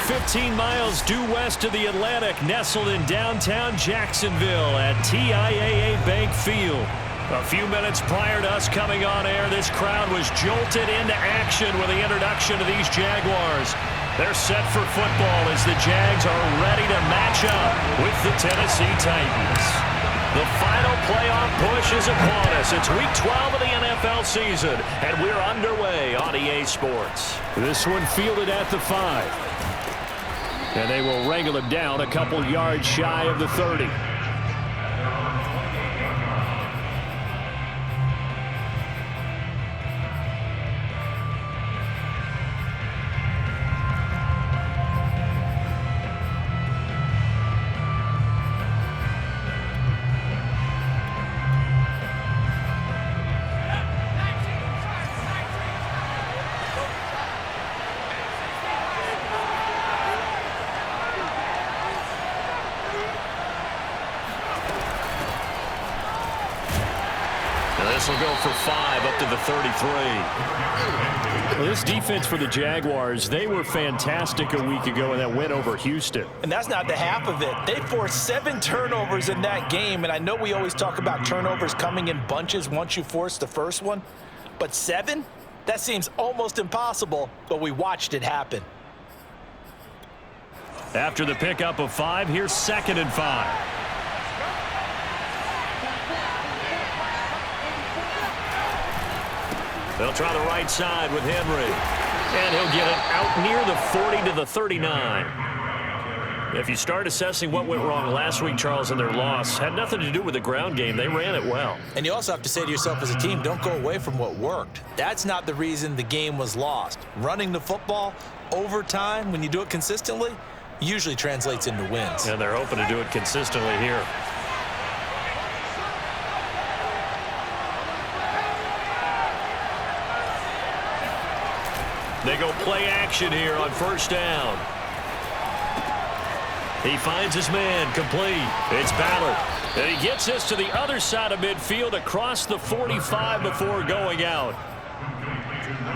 15 miles due west of the Atlantic, nestled in downtown Jacksonville at TIAA Bank Field. A few minutes prior to us coming on air, this crowd was jolted into action with the introduction of these Jaguars. They're set for football as the Jags are ready to match up with the Tennessee Titans. The final playoff push is upon us. It's week 12 of the NFL season, and we're underway on EA Sports. This one fielded at the 5. And they will wrangle him down a couple yards shy of the 30. This will go for 5 up to the 33. Well, this defense for the Jaguars, they were fantastic a week ago in that win over Houston. And that's not the half of it. They forced 7 turnovers in that game, and I know we always talk about turnovers coming in bunches once you force the first one, but 7? That seems almost impossible, but we watched it happen. After the pickup of 5, here's 2nd and 5. They'll try the right side with Henry. And he'll get it out near the 40 to the 39. If you start assessing what went wrong last week, Charles, in their loss, had nothing to do with the ground game. They ran it well. And you also have to say to yourself as a team, don't go away from what worked. That's not the reason the game was lost. Running the football over time, when you do it consistently, usually translates into wins. And they're hoping to do it consistently here. They go play action here on 1st down. He finds his man complete. It's Ballard. And he gets this to the other side of midfield across the 45 before going out.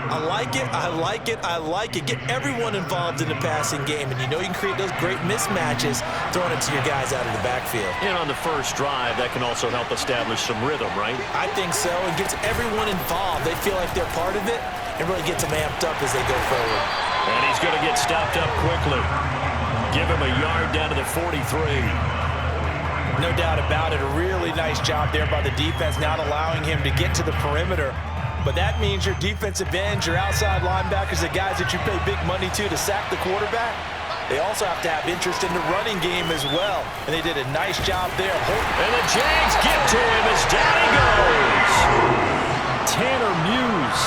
I like it, I like it, I like it. Get everyone involved in the passing game, and you know you can create those great mismatches throwing it to your guys out of the backfield. And on the first drive, that can also help establish some rhythm, right? I think so. It gets everyone involved. They feel like they're part of it, and really gets them amped up as they go forward. And he's going to get stopped up quickly. Give him a yard down to the 43. No doubt about it. A really nice job there by the defense, not allowing him to get to the perimeter. But that means your defensive ends, your outside linebackers, the guys that you pay big money to sack the quarterback, they also have to have interest in the running game as well. And they did a nice job there. And the Jags get to him as down he goes. Tanner Muse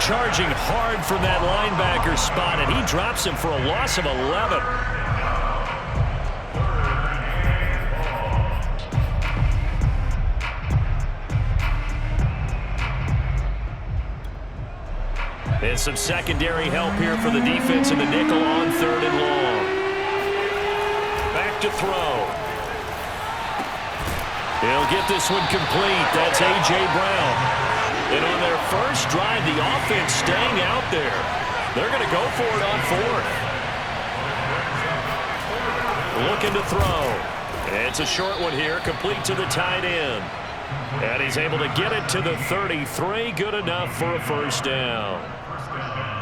charging hard from that linebacker spot, and he drops him for a loss of 11. And some secondary help here for the defense in the nickel on 3rd and long. Back to throw. He'll get this one complete. That's A.J. Brown. And on their first drive, the offense staying out there. They're going to go for it on 4th. Looking to throw. It's a short one here, complete to the tight end. And he's able to get it to the 33. Good enough for a 1st down.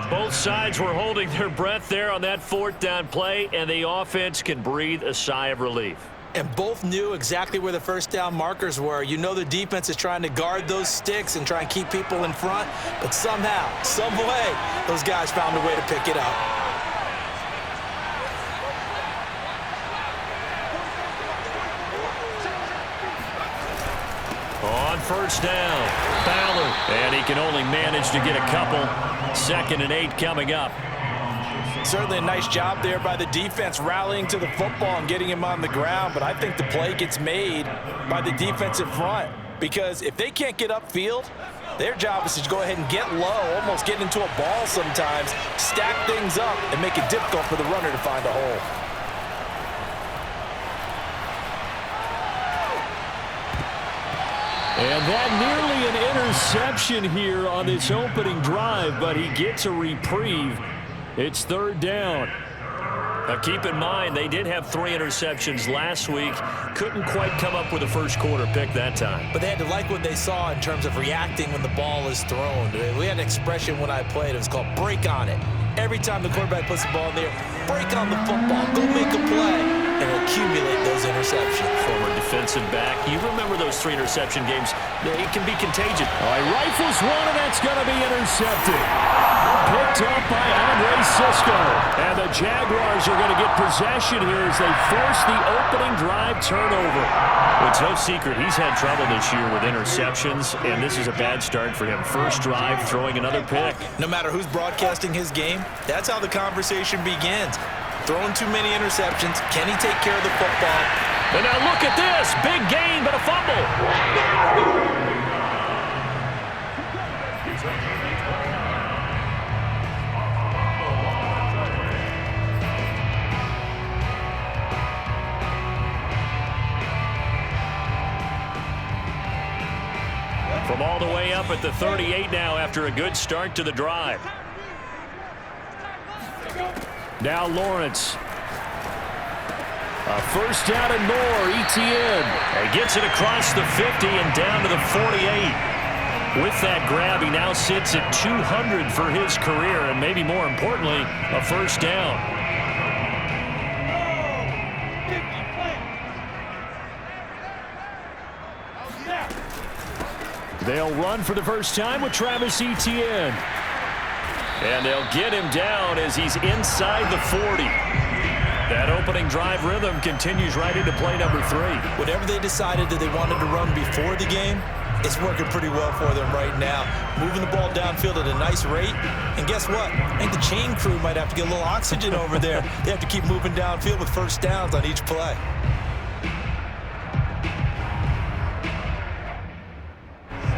Both sides were holding their breath there on that 4th down play, and the offense can breathe a sigh of relief. And both knew exactly where the 1st down markers were. You know the defense is trying to guard those sticks and try and keep people in front, but somehow, some way, those guys found a way to pick it up. On 1st down, Ballard, and he can only manage to get a couple. 2nd and 8 coming up. Certainly a nice job there by the defense rallying to the football and getting him on the ground, but I think the play gets made by the defensive front because if they can't get upfield, their job is to go ahead and get low, almost get into a ball sometimes, stack things up, and make it difficult for the runner to find a hole. And that nearly an interception here on this opening drive, but he gets a reprieve. It's 3rd down. Now keep in mind, they did have 3 interceptions last week. Couldn't quite come up with a first quarter pick that time. But they had to like what they saw in terms of reacting when the ball is thrown. We had an expression when I played. It was called break on it. Every time the quarterback puts the ball in the air, break on the football, go make a play, and accumulate those interceptions. Former defensive back. You remember those 3 interception games. It can be contagious. All right, rifles one, and that's going to be intercepted. Picked up by Andre Sisco. And the Jaguars are going to get possession here as they force the opening drive turnover. It's no secret he's had trouble this year with interceptions, and this is a bad start for him. First drive, throwing another pick. No matter who's broadcasting his game, that's how the conversation begins. Throwing too many interceptions. Can he take care of the football? And now look at this. Big gain, but a fumble. From all the way up at the 38 now after a good start to the drive. Now Lawrence. A first down and more. Etienne. He gets it across the 50 and down to the 48. With that grab, he now sits at 200 for his career, and maybe more importantly, a first down. They'll run for the first time with Travis Etienne. And they'll get him down as he's inside the 40. That opening drive rhythm continues right into play number 3. Whatever they decided that they wanted to run before the game, it's working pretty well for them right now. Moving the ball downfield at a nice rate. And guess what? I think the chain crew might have to get a little oxygen over there. They have to keep moving downfield with first downs on each play.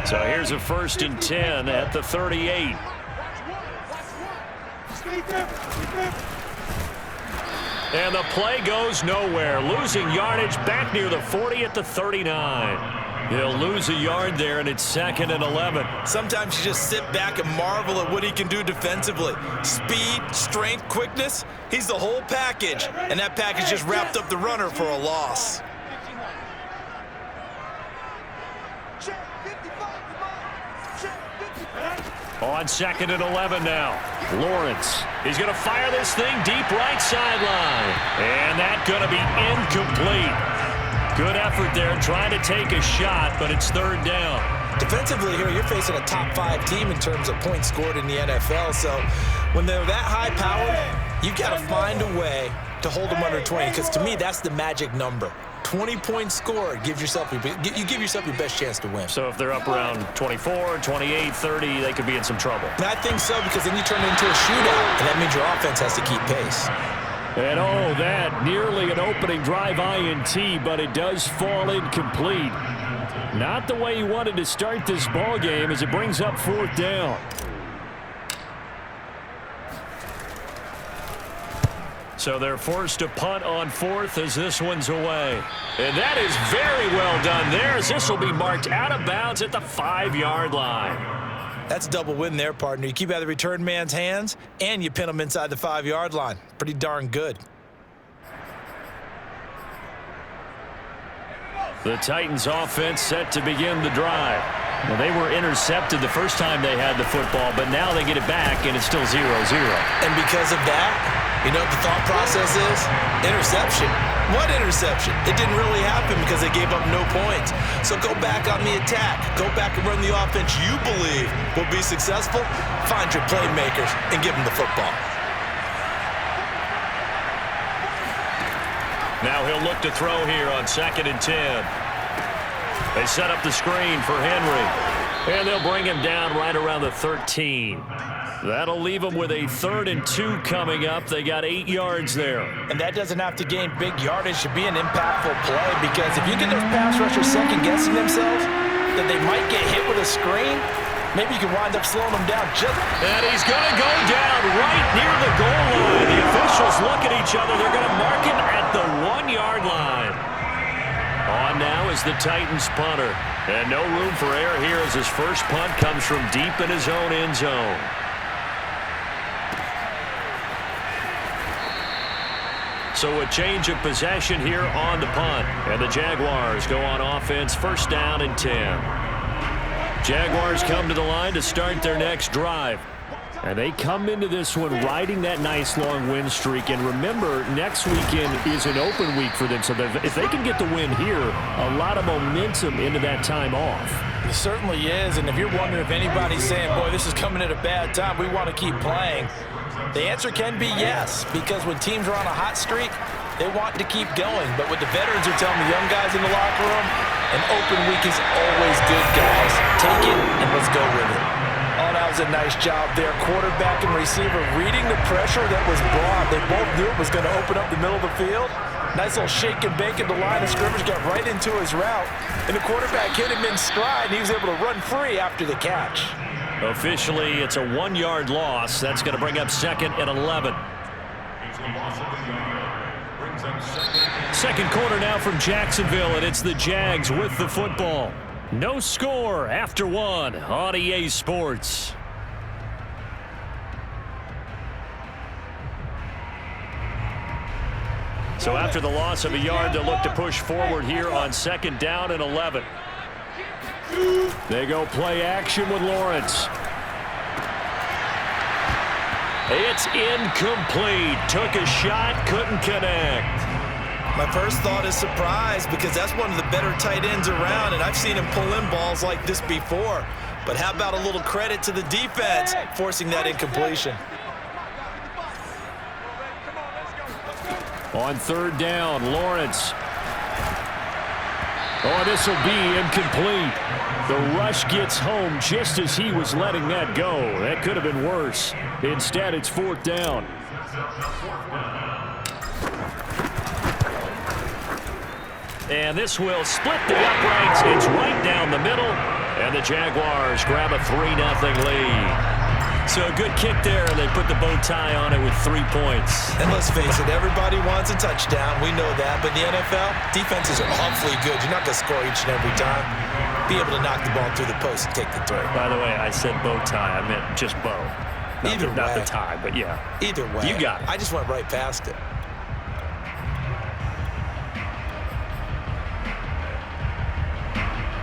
So here's a 1st and 10 at the 38. And the play goes nowhere. Losing yardage back near the 40 at the 39. He'll lose a yard there, and it's 2nd and 11. Sometimes you just sit back and marvel at what he can do defensively. Speed, strength, quickness. He's the whole package. And that package just wrapped up the runner for a loss. On 2nd and 11 now. Lawrence. He's going to fire this thing deep right sideline. And that's going to be incomplete. Good effort there trying to take a shot, but it's 3rd down. Defensively here, you're facing a top 5 team in terms of points scored in the NFL. So when they're that high powered, you've got to find a way to hold them under 20, because to me, that's the magic number. 20 points scored, you give yourself your best chance to win. So if they're up around 24, 28, 30, they could be in some trouble. And I think so, because then you turn it into a shootout, and that means your offense has to keep pace. And oh, that nearly an opening drive INT, but it does fall incomplete. Not the way he wanted to start this ball game as it brings up 4th down. So they're forced to punt on 4th as this one's away. And that is very well done there, as this will be marked out of bounds at the 5-yard line. That's a double win there, partner. You keep out of the return man's hands, and you pin him inside the 5-yard line. Pretty darn good. The Titans offense set to begin the drive. Well, they were intercepted the first time they had the football, but now they get it back, and it's still 0-0. And because of that, you know what the thought process is? Interception. What interception? It didn't really happen because they gave up no points. So go back on the attack. Go back and run the offense you believe will be successful. Find your playmakers and give them the football. Now he'll look to throw here on 2nd and 10. They set up the screen for Henry. And they'll bring him down right around the 13. That'll leave them with a 3rd and 2 coming up. They got 8 yards there. And that doesn't have to gain big yardage to be an impactful play, because if you get those pass rushers second-guessing themselves, that they might get hit with a screen, maybe you can wind up slowing them down just... And he's going to go down right near the goal line. The officials look at each other. They're going to mark him at the 1-yard line. On now is the Titans punter. And no room for error here as his first punt comes from deep in his own end zone. So a change of possession here on the punt. And the Jaguars go on offense, first down and 10. Jaguars come to the line to start their next drive. And they come into this one riding that nice long win streak. And remember, next weekend is an open week for them. So if they can get the win here, a lot of momentum into that time off. It certainly is. And if you're wondering if anybody's saying, boy, this is coming at a bad time, we want to keep playing, the answer can be yes, because when teams are on a hot streak, they want to keep going. But what the veterans are telling the young guys in the locker room, an open week is always good, guys. Take it and let's go with it. Oh, that was a nice job there. Quarterback and receiver reading the pressure that was brought. They both knew it was going to open up the middle of the field. Nice little shake and bake at the line of scrimmage, got right into his route. And the quarterback hit him in stride, and he was able to run free after the catch. Officially, it's a 1-yard loss. That's going to bring up 2nd and 11. Second quarter now from Jacksonville, and it's the Jags with the football. No score after 1 on EA Sports. So after the loss of a yard, they'll look to push forward here on 2nd down and 11. They go play action with Lawrence. It's incomplete. Took a shot, couldn't connect. My first thought is surprise, because that's one of the better tight ends around, and I've seen him pull in balls like this before. But how about a little credit to the defense forcing that incompletion? On 3rd down, Lawrence. Oh, this will be incomplete. The rush gets home just as he was letting that go. That could have been worse. Instead, it's 4th down. And this will split the uprights. It's right down the middle. And the Jaguars grab a 3-0 lead. So a good kick there, and they put the bow tie on it with 3 points. And let's face it, everybody wants a touchdown. We know that. But in the NFL, defenses are awfully good. You're not going to score each and every time. Be able to knock the ball through the post and take the throw. By the way, I said bow tie. I meant just bow. Not the tie, but yeah. Either way. You got it. I just went right past it.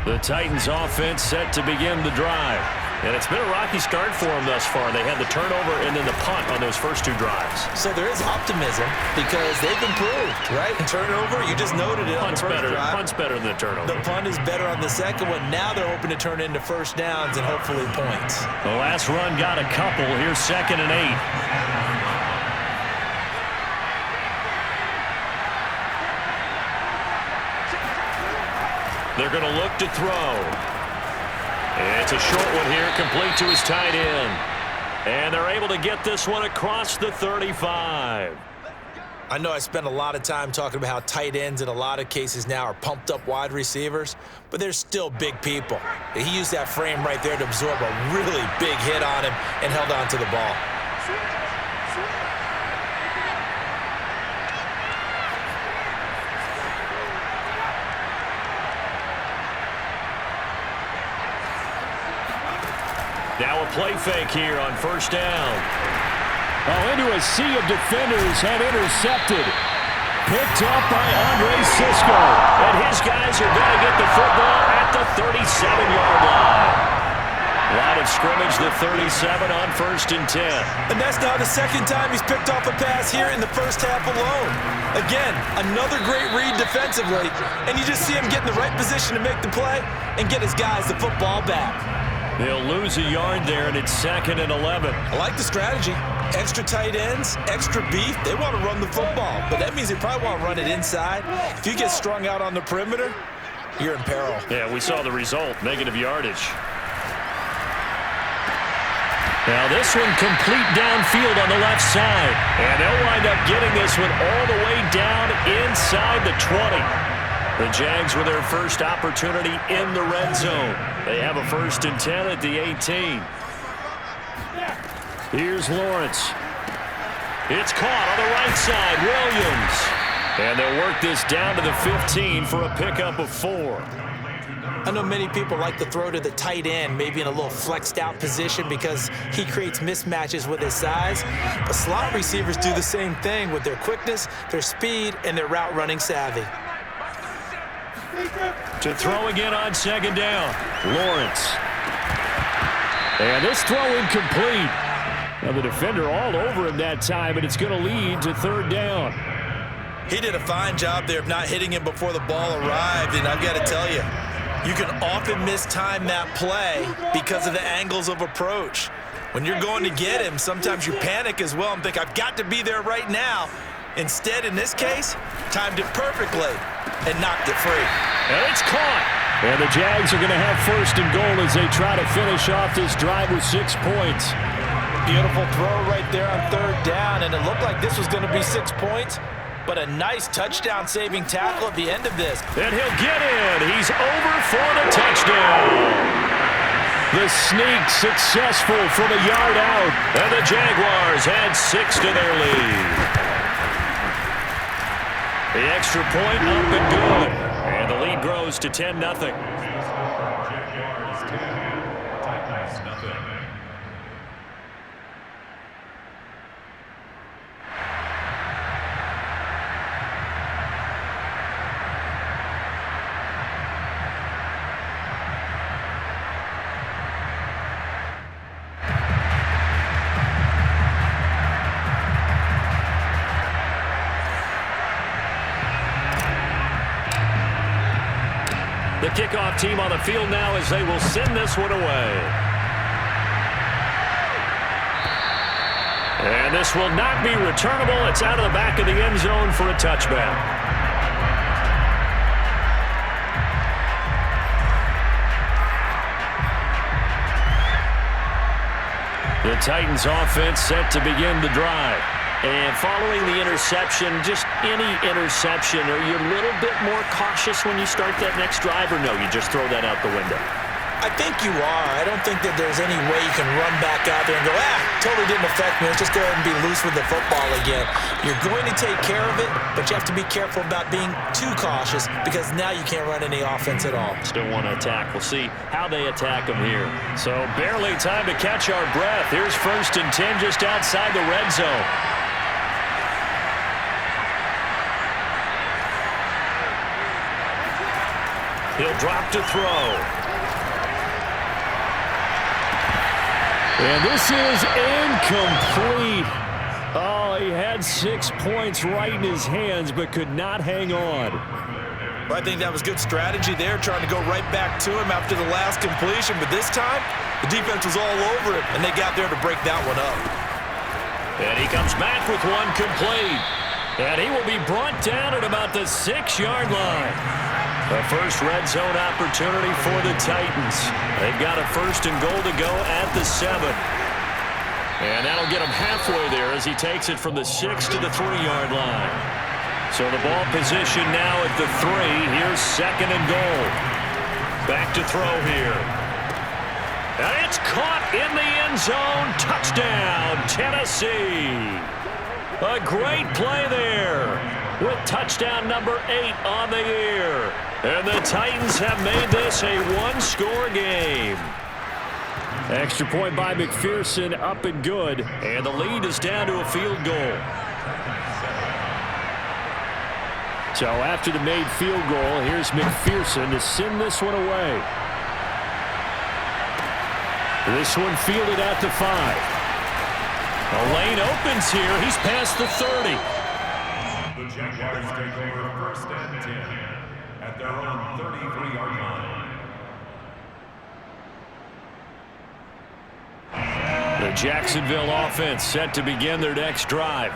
The Titans offense set to begin the drive. And it's been a rocky start for them thus far. They had the turnover and then the punt on those first 2 drives. So there is optimism because they've improved, right? Turnover, you just noted it on the first drive. Punt's better than the turnover. The punt is better on the second one. Now they're hoping to turn into first downs and hopefully points. The last run got a couple. Here's 2nd and 8. They're going to look to throw. It's a short one here, complete to his tight end. And they're able to get this one across the 35. I know I spent a lot of time talking about how tight ends in a lot of cases now are pumped up wide receivers, but they're still big people. He used that frame right there to absorb a really big hit on him and held on to the ball. Now a play fake here on 1st down. Oh, into a sea of defenders and intercepted. Picked up by Andre Sisco. And his guys are going to get the football at the 37-yard line. Line of scrimmage, the 37 on 1st and 10. And that's now the second time he's picked off a pass here in the first half alone. Again, another great read defensively. And you just see him get in the right position to make the play and get his guys the football back. They'll lose a yard there, and it's 2nd and 11. I like the strategy. Extra tight ends, extra beef. They want to run the football, but that means they probably want to run it inside. If you get strung out on the perimeter, you're in peril. Yeah, we saw the result, negative yardage. Now this one complete downfield on the left side. And they'll wind up getting this one all the way down inside the 20. The Jags with their first opportunity in the red zone. They have a 1st and 10 at the 18. Here's Lawrence. It's caught on the right side. Williams. And they'll work this down to the 15 for a pickup of 4. I know many people like to throw to the tight end, maybe in a little flexed out position because he creates mismatches with his size. But slot receivers do the same thing with their quickness, their speed, and their route running savvy. To throw again on second down, Lawrence. And this throw incomplete. Now the defender all over him that time, and it's going to lead to third down. He did a fine job there of not hitting him before the ball arrived, and I've got to tell you, you can often mistime that play because of the angles of approach. When you're going to get him, sometimes you panic as well and think, I've got to be there right now. Instead, in this case, timed it perfectly and knocked it free. And it's caught. And the Jags are going to have first and goal as they try to finish off this drive with 6 points. Beautiful throw right there on third down, and it looked like this was going to be 6 points. But a nice touchdown-saving tackle at the end of this. And he'll get in. He's over for the touchdown. The sneak successful from a yard out. And the Jaguars add 6 to their lead. The extra point up and good. And the lead grows to 10-0. The kickoff team on the field now as they will send this one away. And this will not be returnable. It's out of the back of the end zone for a touchback. The Titans offense set to begin the drive. And following the interception, just any interception, are you a little bit more cautious when you start that next drive, or no, you just throw that out the window? I think you are. I don't think that there's any way you can run back out there and go, totally didn't affect me. Let's just go ahead and be loose with the football again. You're going to take care of it, but you have to be careful about being too cautious because now you can't run any offense at all. Still want to attack. We'll see how they attack them here. So barely time to catch our breath. Here's 1st and 10 just outside the red zone. He'll drop to throw. And this is incomplete. Oh, he had 6 points right in his hands, but could not hang on. Well, I think that was good strategy there, trying to go right back to him after the last completion. But this time, the defense was all over him, and they got there to break that one up. And he comes back with one complete. And he will be brought down at about the 6-yard line. The first red zone opportunity for the Titans. They've got a 1st and goal to go at the 7. And that'll get him halfway there as he takes it from the 6 to the 3-yard line. So the ball position now at the 3. Here's 2nd and goal. Back to throw here. And it's caught in the end zone. Touchdown, Tennessee. A great play there with touchdown number 8 on the year. And the Titans have made this a 1-score game. Extra point by McPherson, up and good. And the lead is down to a field goal. So after the made field goal, here's McPherson to send this one away. This one fielded at the 5. The lane opens here. He's past the 30. The Jaguars take over 1st and 10 at their own 33-yard line. The Jacksonville offense set to begin their next drive.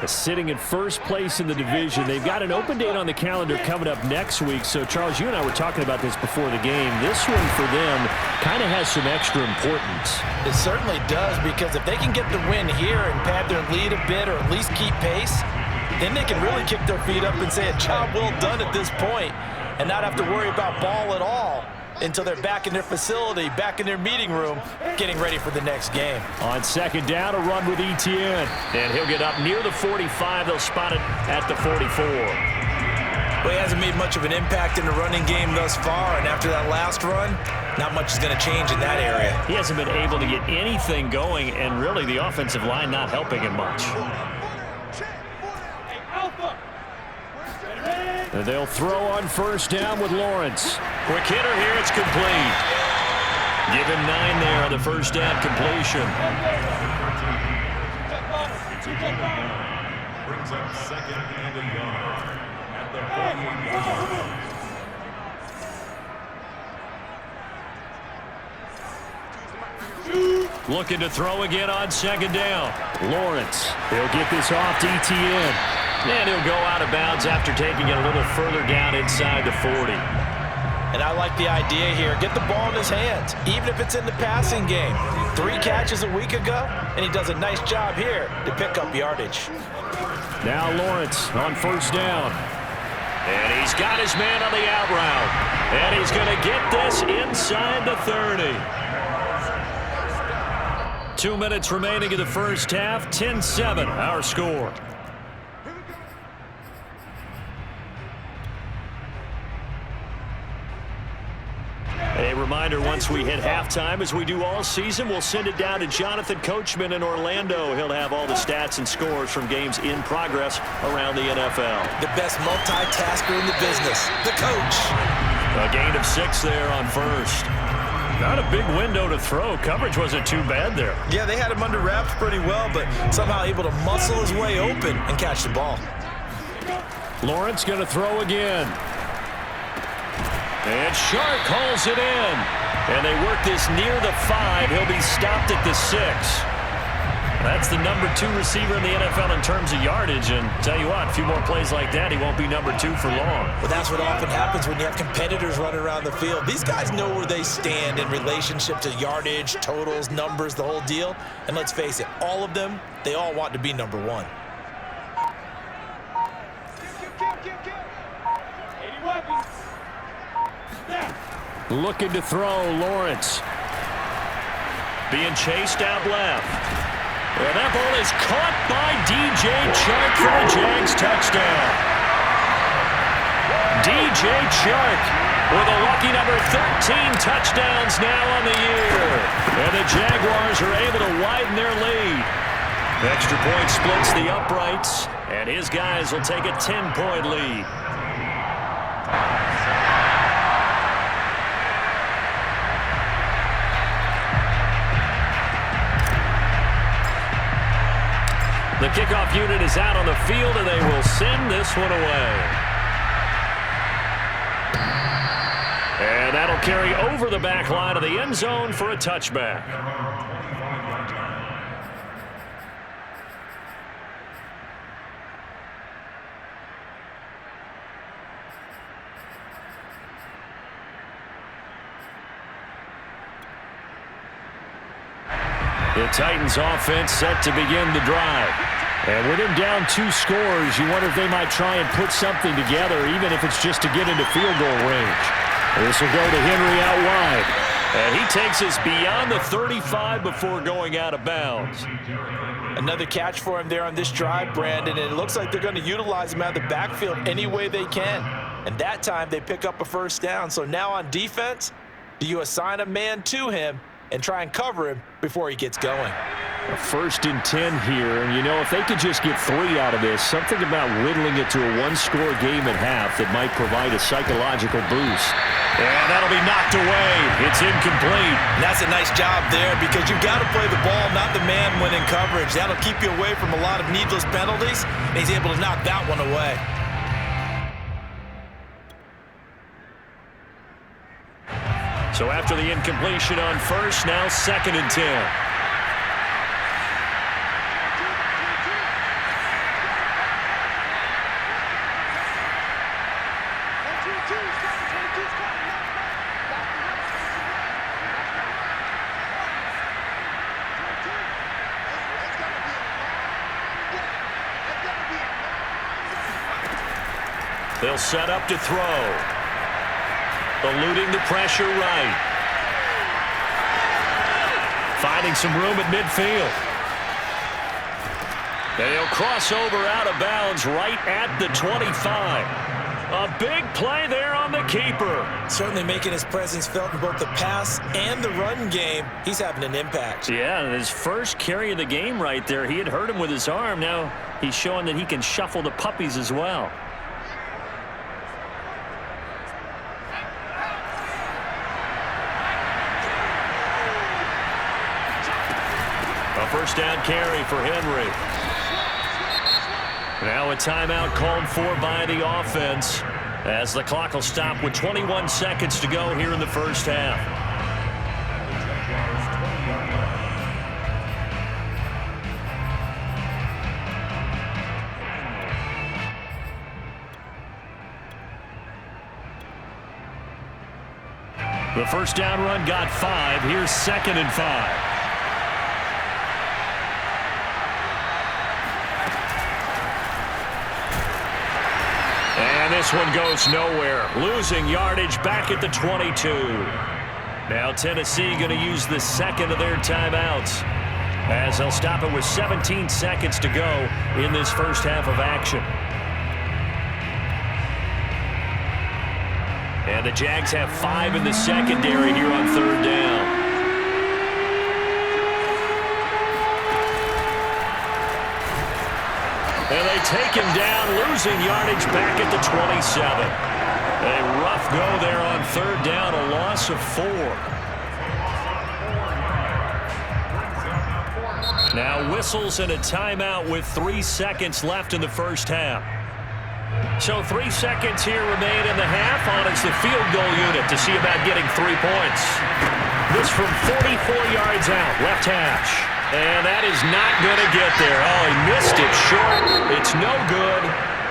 Sitting in first place in the division. They've got an open date on the calendar coming up next week. So, Charles, you and I were talking about this before the game. This one for them kind of has some extra importance. It certainly does, because if they can get the win here and pad their lead a bit or at least keep pace, then they can really kick their feet up and say a job well done at this point and not have to worry about ball at all until they're back in their facility, back in their meeting room, getting ready for the next game. On 2nd down, a run with Etienne. And he'll get up near the 45. They'll spot it at the 44. Well, he hasn't made much of an impact in the running game thus far, and after that last run, not much is going to change in that area. He hasn't been able to get anything going, and really the offensive line not helping him much. And they'll throw on first down with Lawrence. Quick hitter here, it's complete. Give him 9 there on the first down completion. Brings up second and a yard at the 48-yard line. Looking to throw again on second down. Lawrence, he'll get this off to ETN. And he'll go out of bounds after taking it a little further down inside the 40. And I like the idea here. Get the ball in his hands, even if it's in the passing game. 3 catches a week ago, and he does a nice job here to pick up yardage. Now Lawrence on first down. And he's got his man on the out route. And he's going to get this inside the 30. 2 minutes remaining in the first half. 10-7, our score. A reminder, once we hit halftime, as we do all season, we'll send it down to Jonathan Coachman in Orlando. He'll have all the stats and scores from games in progress around the NFL. The best multitasker in the business, the coach. A gain of 6 there on first. Not a big window to throw. Coverage wasn't too bad there. Yeah, they had him under wraps pretty well, but somehow able to muscle his way open and catch the ball. Lawrence going to throw again. And Shark hauls it in. And they work this near the 5. He'll be stopped at the 6. That's the number 2 receiver in the NFL in terms of yardage. And tell you what, a few more plays like that, he won't be number 2 for long. Well, that's what often happens when you have competitors running around the field. These guys know where they stand in relationship to yardage, totals, numbers, the whole deal. And let's face it, all of them, they all want to be number 1. Looking to throw, Lawrence. Being chased out left. And that ball is caught by DJ Chark for the Jags touchdown. DJ Chark with a lucky number 13 touchdowns now on the year. And the Jaguars are able to widen their lead. Extra point splits the uprights, and his guys will take a 10-point lead. The kickoff unit is out on the field, and they will send this one away. And that'll carry over the back line of the end zone for a touchback. The Titans offense set to begin the drive. And with him down 2 scores, you wonder if they might try and put something together, even if it's just to get into field goal range. This will go to Henry out wide. And he takes us beyond the 35 before going out of bounds. Another catch for him there on this drive, Brandon, and it looks like they're going to utilize him out of the backfield any way they can. And that time they pick up a first down. So now on defense, do you assign a man to him and try and cover him before he gets going? A 1st and 10 here, and you know, if they could just get 3 out of this, something about whittling it to a 1-score game at half that might provide a psychological boost. And that'll be knocked away. It's incomplete. And that's a nice job there, because you've got to play the ball, not the man when in coverage. That'll keep you away from a lot of needless penalties, and he's able to knock that one away. So after the incompletion on first, now 2nd and 10. They'll set up to throw. Eluding the pressure right. Finding some room at midfield. They'll cross over out of bounds right at the 25. A big play there on the keeper. Certainly making his presence felt in both the pass and the run game. He's having an impact. Yeah, his first carry of the game right there. He had hurt him with his arm. Now he's showing that he can shuffle the puppies as well. A first down carry for Henry. Now a timeout called for by the offense as the clock will stop with 21 seconds to go here in the first half. The first down run got 5. Here's 2nd and 5. And this one goes nowhere. Losing yardage back at the 22. Now Tennessee going to use the second of their timeouts as they'll stop it with 17 seconds to go in this first half of action. And the Jags have 5 in the secondary here on 3rd down. And they take him down, losing yardage back at the 27. A rough go there on 3rd down, a loss of 4. Now whistles and a timeout with 3 seconds left in the first half. So 3 seconds here remain in the half. On it's the field goal unit to see about getting 3 points. This from 44 yards out, left hash. And that is not going to get there. Oh, he missed it short. It's no good.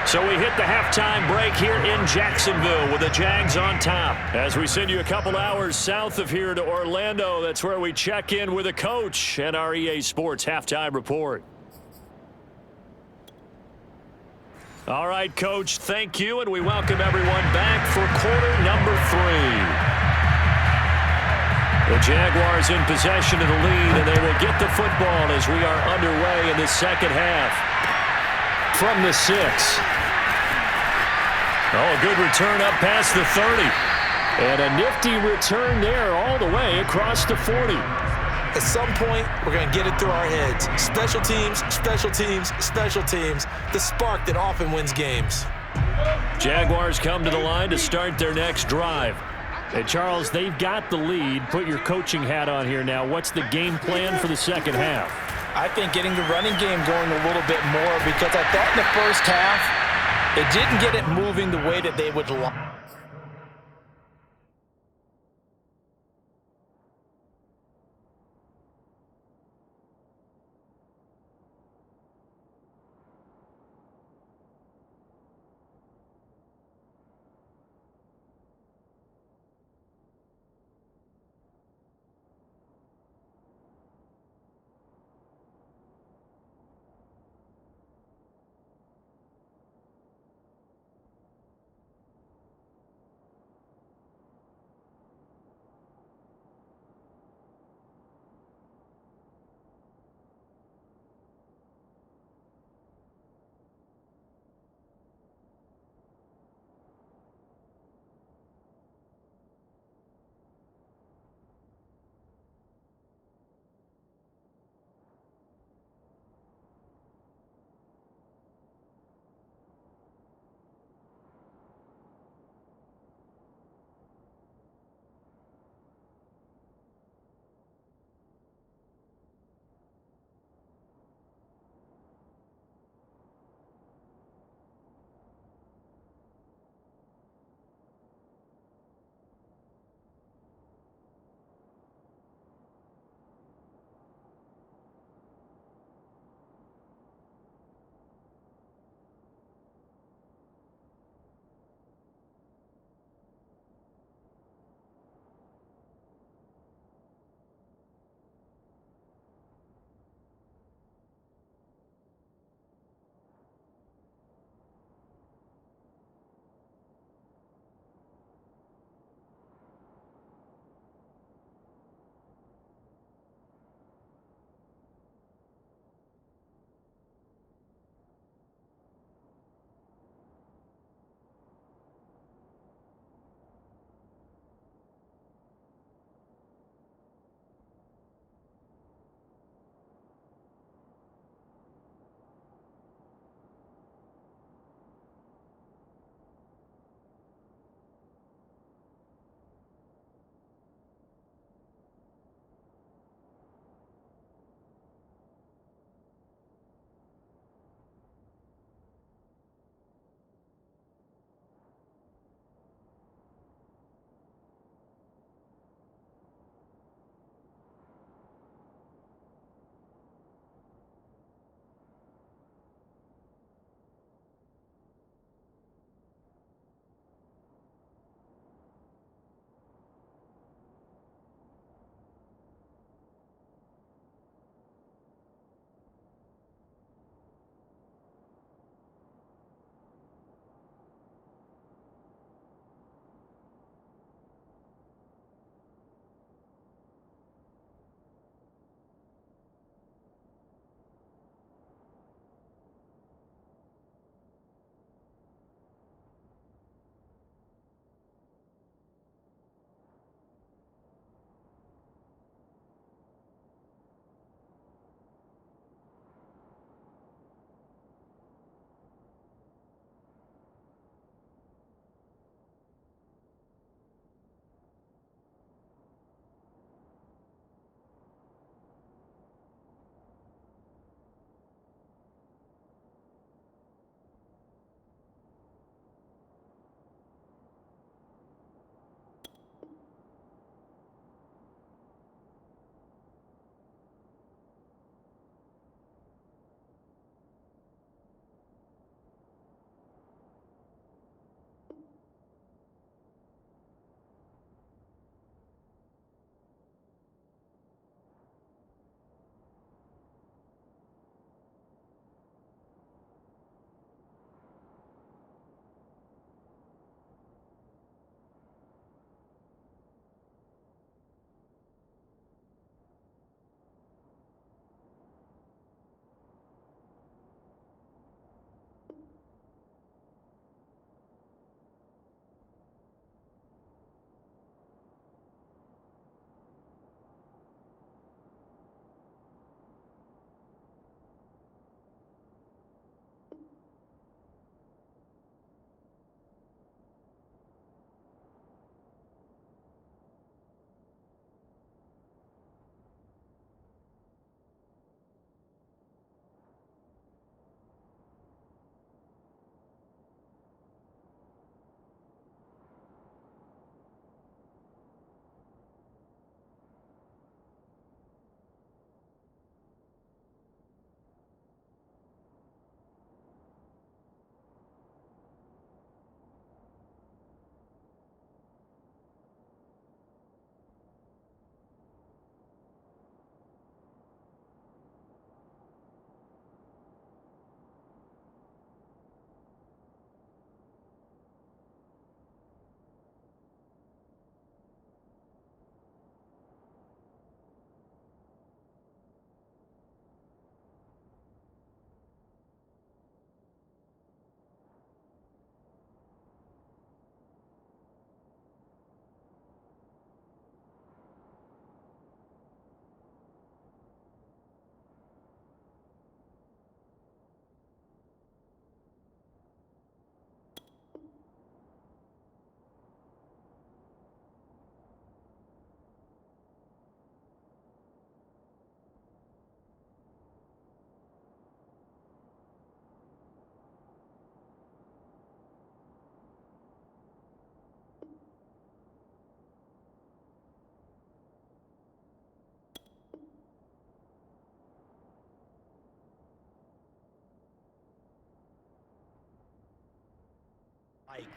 So we hit the halftime break here in Jacksonville with the Jags on top. As we send you a couple hours south of here to Orlando, that's where we check in with a coach and our EA Sports halftime report. All right, Coach, thank you, and we welcome everyone back for quarter number 3. The Jaguars in possession of the lead, and they will get the football as we are underway in the second half. From the 6. Oh, a good return up past the 30. And a nifty return there all the way across the 40. At some point, we're going to get it through our heads. Special teams, special teams, special teams. The spark that often wins games. Jaguars come to the line to start their next drive. And Charles, they've got the lead. Put your coaching hat on here now. What's the game plan for the second half? I think getting the running game going a little bit more, because I thought in the first half they didn't get it moving the way that they would like.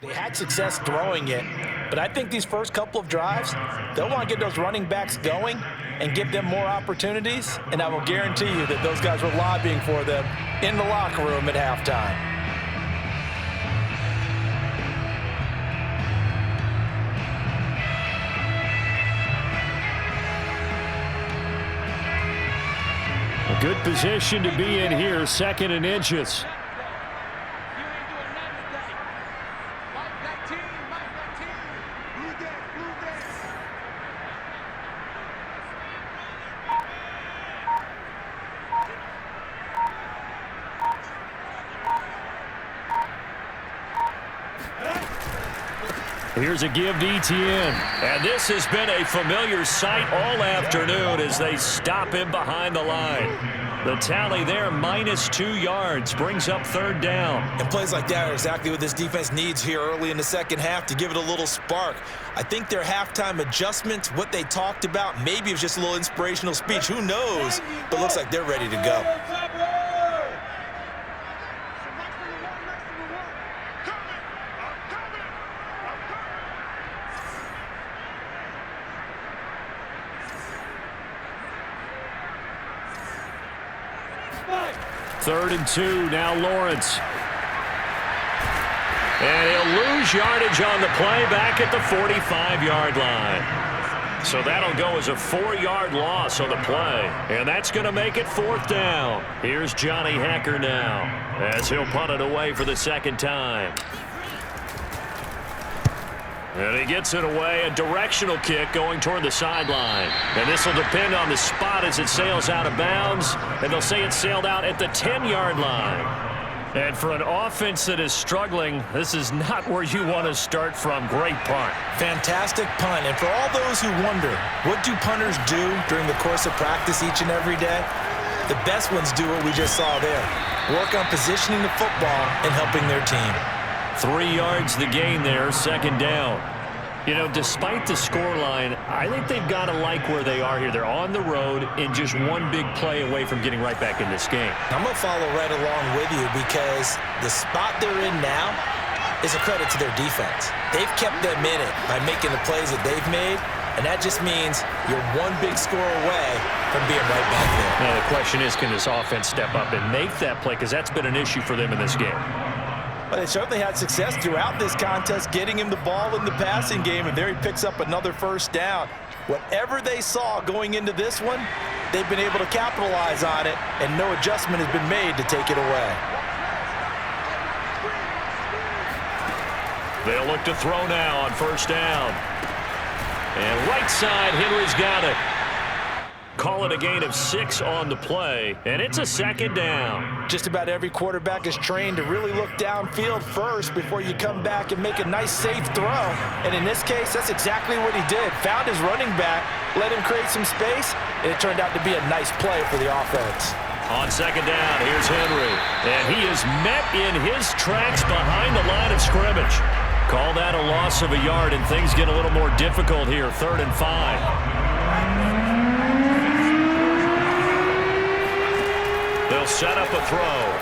They had success throwing it, but I think these first couple of drives, they'll want to get those running backs going and give them more opportunities, and I will guarantee you that those guys were lobbying for them in the locker room at halftime. A good position to be in here, 2nd and inches. Here's a give to Etienne. And this has been a familiar sight all afternoon as they stop him behind the line. The tally there, -2 yards, brings up 3rd down. And plays like that are exactly what this defense needs here early in the second half to give it a little spark. I think their halftime adjustments, what they talked about, maybe it was just a little inspirational speech. Who knows? But looks like they're ready to go. Third and 2, now Lawrence. And he'll lose yardage on the play back at the 45-yard line. So that'll go as a 4-yard loss on the play. And that's going to make it 4th down. Here's Johnny Hecker now as he'll punt it away for the 2nd time. And he gets it away, a directional kick going toward the sideline. And this will depend on the spot as it sails out of bounds. And they'll say it sailed out at the 10-yard line. And for an offense that is struggling, this is not where you want to start from. Great punt. Fantastic punt. And for all those who wonder, what do punters do during the course of practice each and every day? The best ones do what we just saw there. Work on positioning the football and helping their team. 3 yards the gain there, 2nd down. You know, despite the scoreline, I think they've got to like where they are here. They're on the road and just one big play away from getting right back in this game. I'm going to follow right along with you because the spot they're in now is a credit to their defense. They've kept them in it by making the plays that they've made, and that just means you're one big score away from being right back there. Now, the question is, can this offense step up and make that play? Because that's been an issue for them in this game. Well, they certainly had success throughout this contest, getting him the ball in the passing game, and there he picks up another 1st down. Whatever they saw going into this one, they've been able to capitalize on it, and no adjustment has been made to take it away. They'll look to throw now on 1st down. And right side, Henry's got it. Call it a gain of 6 on the play, and it's a 2nd down. Just about every quarterback is trained to really look downfield first before you come back and make a nice, safe throw. And in this case, that's exactly what he did. Found his running back, let him create some space, and it turned out to be a nice play for the offense. On 2nd down, here's Henry, and he is met in his tracks behind the line of scrimmage. Call that a loss of a yard, and things get a little more difficult here, 3rd and 5. They'll set up a throw.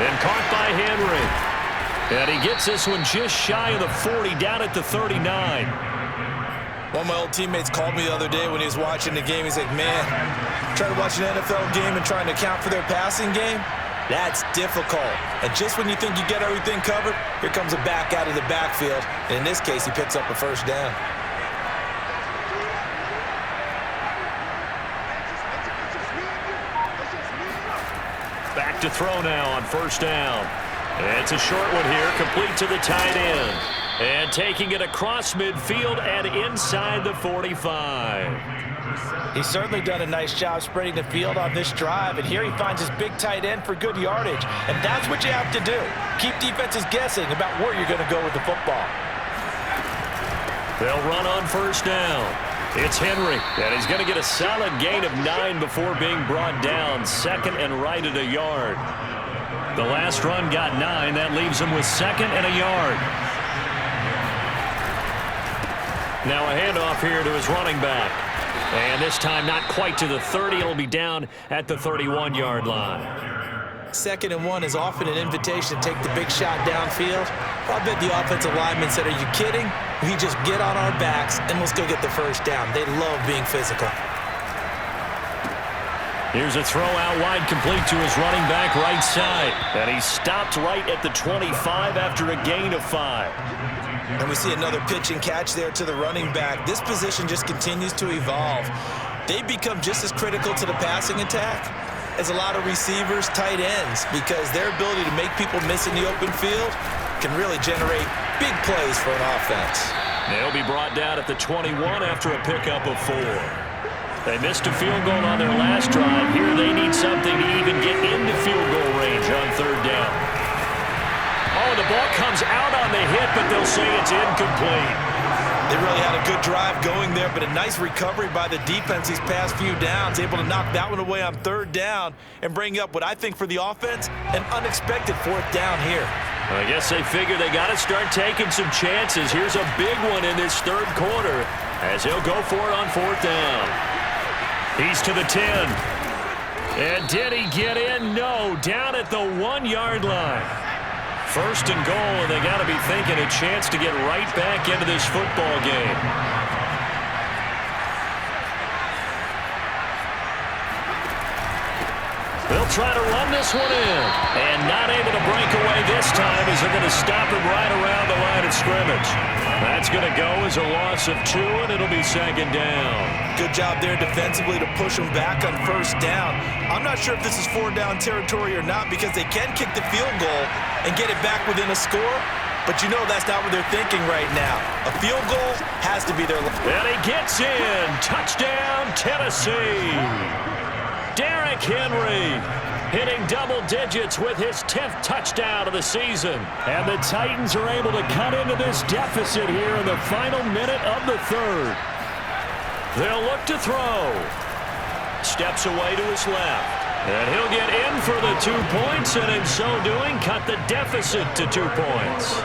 And caught by Henry. And he gets this one just shy of the 40, down at the 39. One of my old teammates called me the other day when he was watching the game. He's like, man, trying to watch an NFL game and trying to account for their passing game, that's difficult. And just when you think you get everything covered, here comes a back out of the backfield. And in this case, he picks up a 1st down. Back to throw now on 1st down. It's a short one here, complete to the tight end. And taking it across midfield and inside the 45. He's certainly done a nice job spreading the field on this drive, and here he finds his big tight end for good yardage. And that's what you have to do. Keep defenses guessing about where you're going to go with the football. They'll run on 1st down. It's Henry, and he's going to get a solid gain of 9 before being brought down, 2nd and right at a yard. The last run got 9. That leaves him with 2nd and a yard. Now a handoff here to his running back. And this time not quite to the 30. It'll be down at the 31-yard line. 2nd and 1 is often an invitation to take the big shot downfield. I bet the offensive lineman said, are you kidding? We just get on our backs and let's go get the first down. They love being physical. Here's a throw out wide, complete to his running back right side. And he stopped right at the 25 after a gain of 5. And we see another pitch and catch there to the running back. This position just continues to evolve. They become just as critical to the passing attack as a lot of receivers, tight ends, because their ability to make people miss in the open field can really generate big plays for an offense. They'll be brought down at the 21 after a pickup of 4. They missed a field goal on their last drive. Here they need something to even get into field goal range on 3rd down. Oh, the ball comes out on the hit, but they'll say it's incomplete. They really had a good drive going there, but a nice recovery by the defense these past few downs, able to knock that one away on 3rd down and bring up what I think for the offense, an unexpected 4th down here. I guess they figure they got to start taking some chances. Here's a big one in this 3rd quarter as he'll go for it on 4th down. He's to the 10. And did he get in? No, down at the 1-yard line. 1st and goal, and they got to be thinking a chance to get right back into this football game. They'll try to run this one in. And not able to break away this time as they're going to stop him right around the line of scrimmage. That's going to go as a loss of 2, and it'll be 2nd down. Good job there defensively to push them back on 1st down. I'm not sure if this is 4-down territory or not because they can kick the field goal and get it back within a score. But you know that's not what they're thinking right now. A field goal has to be their... And he gets in. Touchdown, Tennessee. Derrick Henry hitting double digits with his 10th touchdown of the season. And the Titans are able to cut into this deficit here in the final minute of the 3rd. They'll look to throw. Steps away to his left. And he'll get in for the 2 points, and in so doing, cut the deficit to 2 points.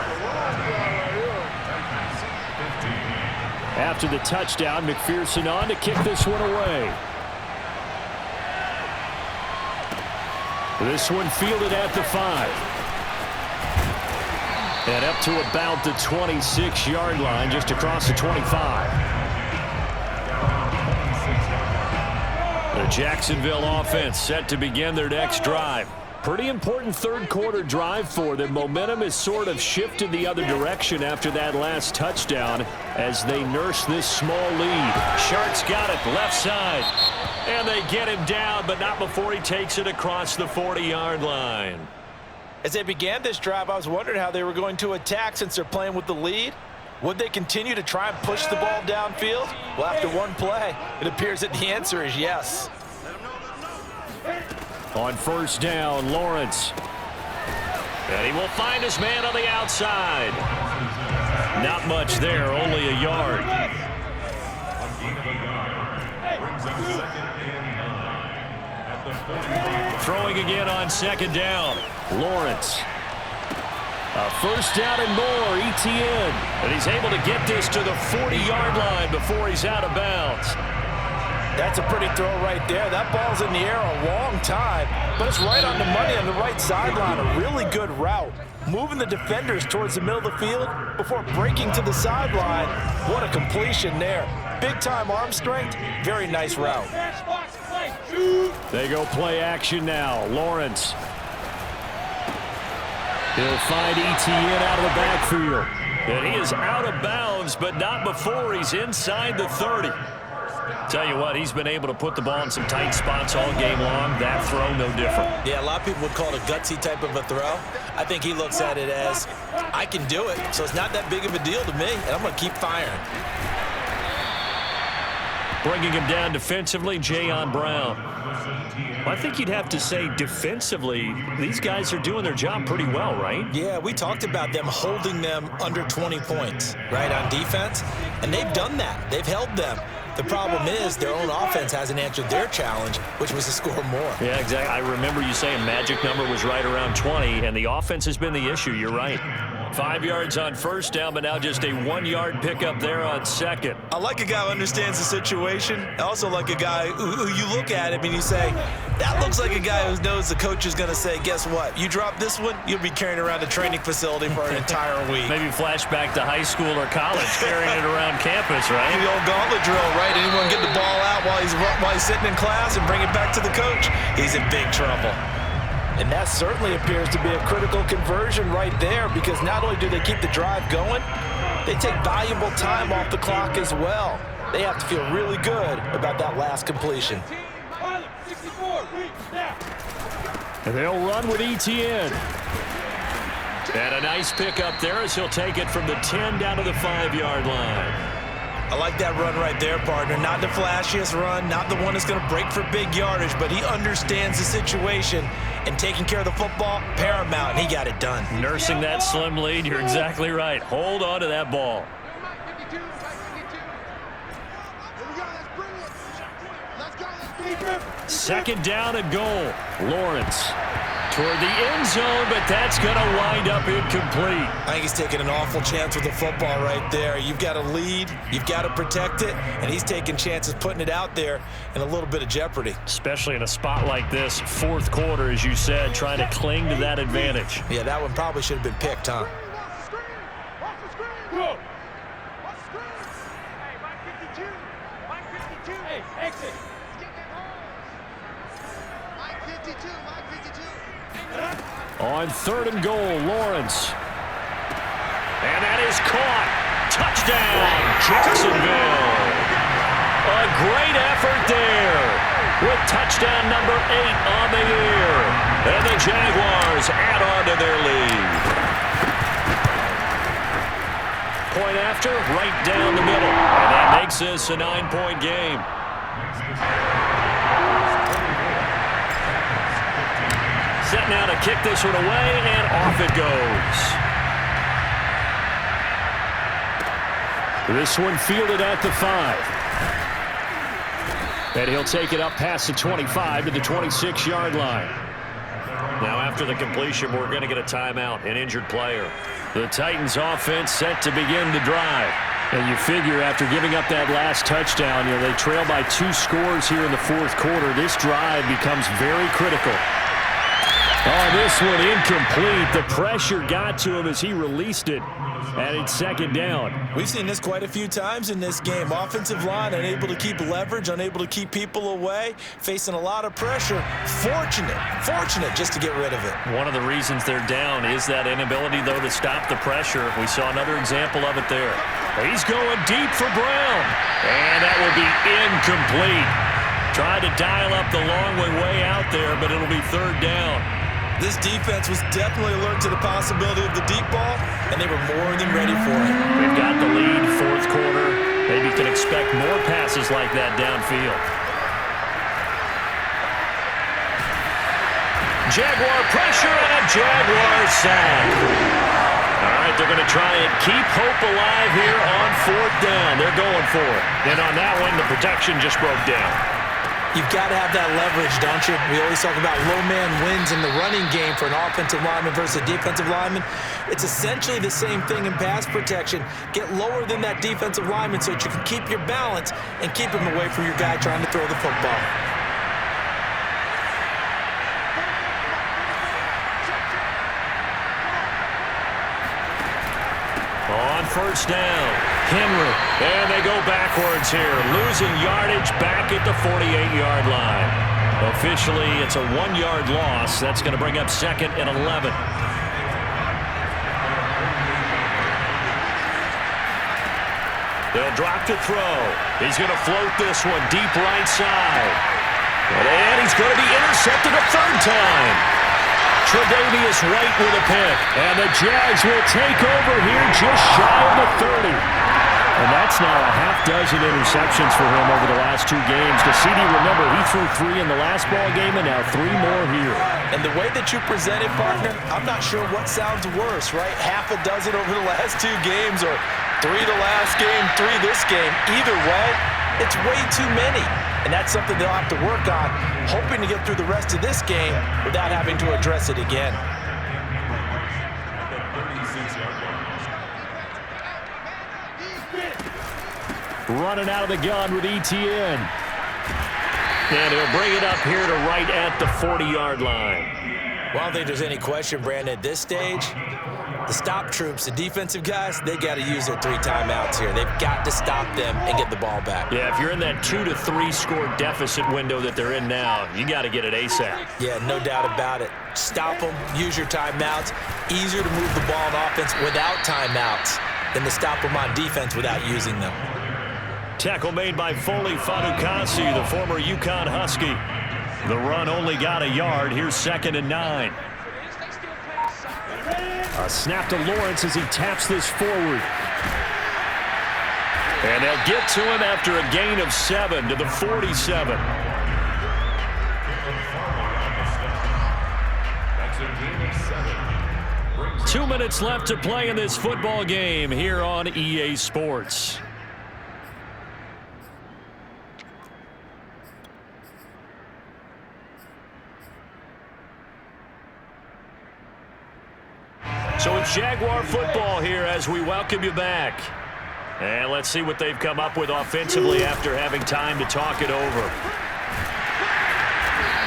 After the touchdown, McPherson on to kick this one away. This one fielded at the 5. And up to about the 26-yard line, just across the 25. The Jacksonville offense set to begin their next drive. Pretty important 3rd quarter drive for them. Momentum has sort of shifted the other direction after that last touchdown as they nurse this small lead. Shark's got it left side. And they get him down, but not before he takes it across the 40-yard line. As they began this drive, I was wondering how they were going to attack since they're playing with the lead. Would they continue to try and push the ball downfield? Well, after one play, it appears that the answer is yes. On 1st down, Lawrence. And he will find his man on the outside. Not much there, only a yard. Throwing again on 2nd down. Lawrence. A 1st down and more, ETN. And he's able to get this to the 40-yard line before he's out of bounds. That's a pretty throw right there. That ball's in the air a long time, but it's right on the money on the right sideline. A really good route. Moving the defenders towards the middle of the field before breaking to the sideline. What a completion there. Big-time arm strength. Very nice route. They go play action now. Lawrence. He'll find ETN out of the backfield. And he is out of bounds, but not before he's inside the 30. Tell you what, he's been able to put the ball in some tight spots all game long. That throw, no different. Yeah, a lot of people would call it a gutsy type of a throw. I think he looks at it as, I can do it, so it's not that big of a deal to me, and I'm going to keep firing. Bringing him down defensively, Jayon Brown. I think you'd have to say defensively, these guys are doing their job pretty well, right? Yeah, we talked about them holding them under 20 points, right, on defense, and they've done that. They've held them. The problem is their own offense hasn't answered their challenge, which was to score more. Yeah, exactly. I remember you saying magic number was right around 20, and the offense has been the issue. You're right. 5 yards on first down, but now just a 1-yard pickup there on second. I like a guy who understands the situation. I also like a guy who you look at him and you say, that looks like a guy who knows the coach is going to say, guess what? You drop this one, you'll be carrying around a training facility for an entire week. Maybe flashback to high school or college, carrying it around campus, right? The old gauntlet drill, right? Anyone get the ball out while he's sitting in class and bring it back to the coach? He's in big trouble. And that certainly appears to be a critical conversion right there, because not only do they keep the drive going, they take valuable time off the clock as well. They have to feel really good about that last completion. And they'll run with ETN. And a nice pickup there as he'll take it from the 10 down to the 5-yard line. I like that run right there, partner. Not the flashiest run, not the one that's going to break for big yardage, but he understands the situation, and taking care of the football, paramount, and he got it done. Nursing that slim lead, you're exactly right. Hold on to that ball. Second down and goal. Lawrence toward the end zone, but that's going to wind up incomplete. I think he's taking an awful chance with the football right there. You've got to lead, you've got to protect it, and he's taking chances putting it out there in a little bit of jeopardy. Especially in a spot like this, fourth quarter, as you said, trying to cling to that advantage. Yeah, that one probably should have been picked, huh? On third and goal, Lawrence. And that is caught. Touchdown, Jacksonville. A great effort there with touchdown number 8 on the year. And the Jaguars add on to their lead. Point after, right down the middle. And that makes this a 9-point game. Set now to kick this one away, and off it goes. This one fielded at the 5. And he'll take it up past the 25 to the 26-yard line. Now after the completion, we're going to get a timeout, an injured player. The Titans offense set to begin the drive. And you figure after giving up that last touchdown, they trail by 2 scores here in the fourth quarter. This drive becomes very critical. Oh, this one incomplete. The pressure got to him as he released it, and it's second down. We've seen this quite a few times in this game. Offensive line unable to keep leverage, unable to keep people away, facing a lot of pressure. Fortunate just to get rid of it. One of the reasons they're down is that inability, though, to stop the pressure. We saw another example of it there. He's going deep for Brown, and that will be incomplete. Tried to dial up the long way out there, but it'll be third down. This defense was definitely alert to the possibility of the deep ball, and they were more than ready for it. They've got the lead, fourth quarter. Maybe can expect more passes like that downfield. Jaguar pressure and a Jaguar sack. All right, they're going to try and keep hope alive here on fourth down. They're going for it. And on that one, the protection just broke down. You've got to have that leverage, don't you? We always talk about low man wins in the running game for an offensive lineman versus a defensive lineman. It's essentially the same thing in pass protection. Get lower than that defensive lineman so that you can keep your balance and keep him away from your guy trying to throw the football. On first down, Henry, and they go backwards here, losing yardage back at the 48-yard line. Officially, it's a 1-yard loss. That's going to bring up second and 11. They'll drop to throw. He's going to float this one deep right side. And he's going to be intercepted a third time. Tre'Davious White with a pick, and the Jags will take over here just shy of the 30. And that's now a half dozen interceptions for him over the last 2 games. The CD, remember, he threw 3 in the last ball game and now 3 more here. And the way that you present it, partner, I'm not sure what sounds worse, right? Half a dozen over the last 2 games, or 3 the last game, 3 this game. Either way, it's way too many. And that's something they'll have to work on, hoping to get through the rest of this game without having to address it again. At the 36-yard line. Running out of the gun with ETN. And he'll bring it up here to right at the 40-yard line. Well, I don't think there's any question, Brandon, at this stage, the stop troops, the defensive guys, they got to use their 3 timeouts here. They've got to stop them and get the ball back. Yeah, if you're in that 2 to 3 score deficit window that they're in now, you got to get it ASAP. Yeah, no doubt about it. Stop them, use your timeouts. Easier to move the ball on offense without timeouts than to stop them on defense without using them. Tackle made by Foley Fatukasi, the former UConn Husky. The run only got a yard. Here's 2nd and 9. A snap to Lawrence as he taps this forward. And they'll get to him after a gain of 7 to the 47. That's a gain of 7. 2 minutes left to play in this football game here on EA Sports. So it's Jaguar football here as we welcome you back. And let's see what they've come up with offensively after having time to talk it over.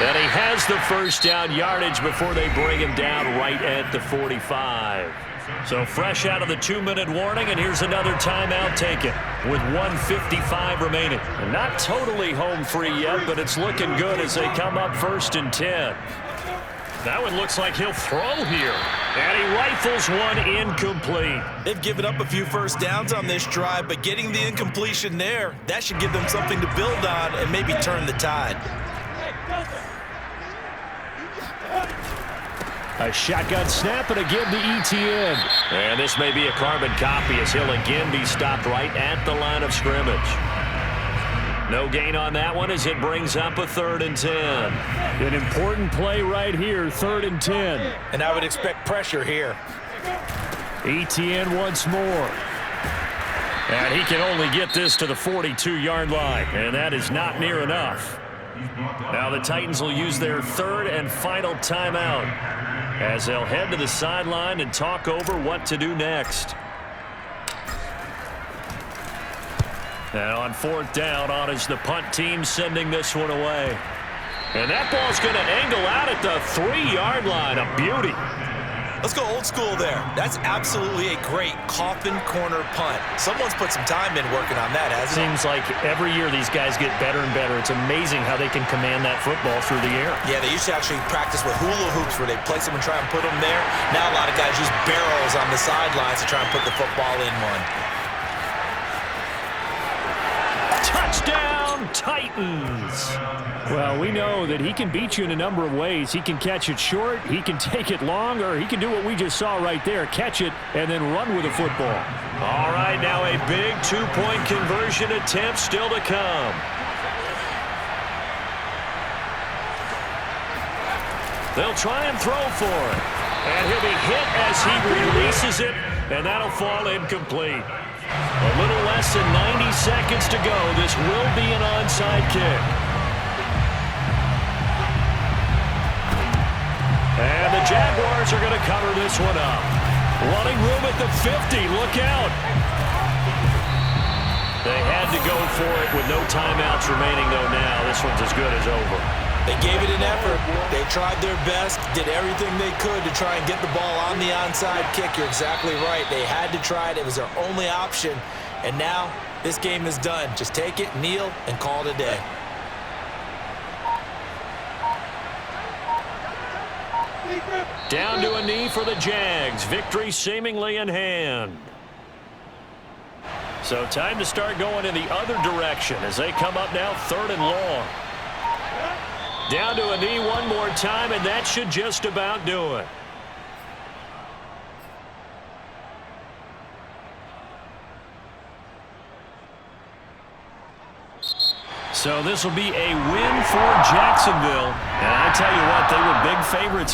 And he has the first down yardage before they bring him down right at the 45. So fresh out of the 2-minute warning, and here's another timeout taken with 1:55 remaining. And not totally home free yet, but it's looking good as they come up 1st and 10. That one looks like he'll throw here. And he rifles one incomplete. They've given up a few first downs on this drive, but getting the incompletion there, that should give them something to build on and maybe turn the tide. A shotgun snap and again to ETN. And this may be a carbon copy as he'll again be stopped right at the line of scrimmage. No gain on that one as it brings up a 3rd and 10. An important play right here, 3rd and 10. And I would expect pressure here. ETN once more. And he can only get this to the 42-yard line, and that is not near enough. Now the Titans will use their 3rd and final timeout as they'll head to the sideline and talk over what to do next. And on 4th down, on is the punt team sending this one away. And that ball's going to angle out at the 3-yard line. A beauty. Let's go old school there. That's absolutely a great coffin corner punt. Someone's put some time in working on that, hasn't it? Seems like every year these guys get better and better. It's amazing how they can command that football through the air. Yeah, they used to actually practice with hula hoops where they place them and try and put them there. Now a lot of guys use barrels on the sidelines to try and put the football in one. Touchdown, Titans. Well, we know that he can beat you in a number of ways. He can catch it short, he can take it long, or he can do what we just saw right there, catch it and then run with the football. All right, now a big 2-point conversion attempt still to come. They'll try and throw for it. And he'll be hit as he releases it, and that'll fall incomplete. A little less than 90 seconds to go. This will be an onside kick. And the Jaguars are going to cover this one up. Running room at the 50. Look out. They had to go for it with no timeouts remaining, though, now. This one's as good as over. They gave it an effort. They tried their best, did everything they could to try and get the ball on the onside kick. You're exactly right. They had to try it. It was their only option. And now this game is done. Just take it, kneel, and call it a day. Down to a knee for the Jags. Victory seemingly in hand. So time to start going in the other direction as they come up now 3rd and long. Down to a knee one more time, and that should just about do it. So this will be a win for Jacksonville. And I tell you what, they were big favorites